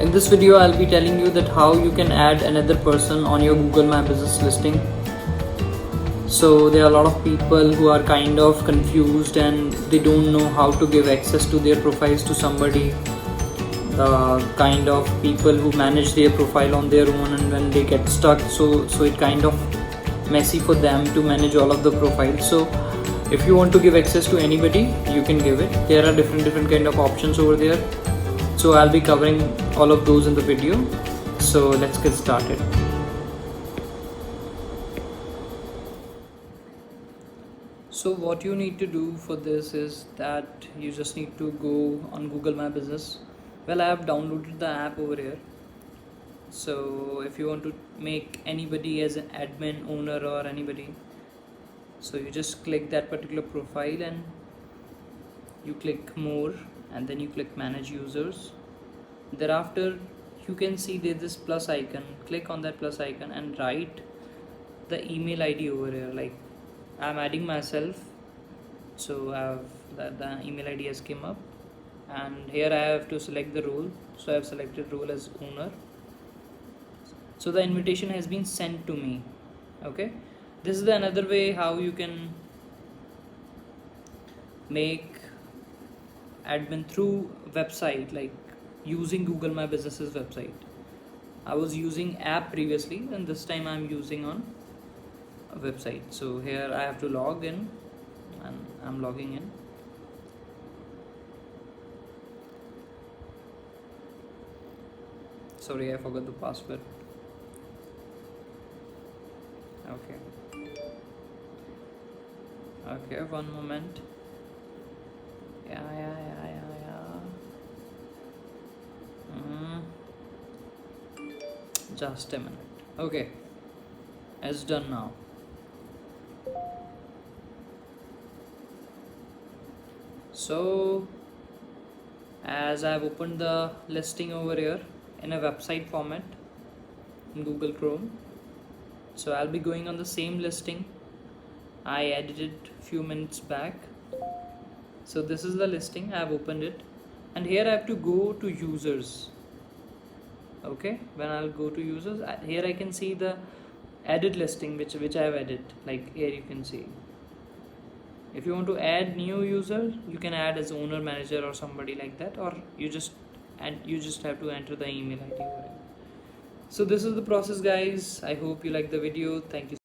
In this video, I'll be telling you that how you can add another person on your Google My Business listing. So there are a lot of people who are kind of confused and they don't know how to give access to their profiles to somebody. The kind of people who manage their profile on their own, and when they get stuck, so it kind of messy for them to manage all of the profiles. So if you want to give access to anybody, you can give it. There are different kind of options over there. So I'll be covering all of those in the video. So let's get started. So what you need to do for this is that you just need to go on Google My Business. Well, I have downloaded the app over here. So if you want to make anybody as an admin, owner or anybody, so you just click that particular profile and you click more, and then you click manage users. Thereafter you can see there's this plus icon. Click on that plus icon and write the email ID over here. Like I'm adding myself, so I have the email ID has came up, and here I have to select the role. So I have selected role as owner. So the invitation has been sent to me. Okay, this is the another way how you can make admin through website, like using Google My Business's website. I was using app previously, and this time I'm using on a website. So here I have to log in, and I'm logging in. Sorry, I forgot the password. Okay, one moment. Yeah. Just a minute. Okay, it's done now. So as I've opened the listing over here in a website format in Google Chrome, so I'll be going on the same listing I edited few minutes back. So this is the listing. I have opened it, and here I have to go to users. Okay, when I'll go to users, here I can see the added listing which I have added. Like here you can see, if you want to add new user, you can add as owner, manager or somebody like that, or you just have to enter the email ID over here. So this is the process, guys. I hope you like the video. Thank you.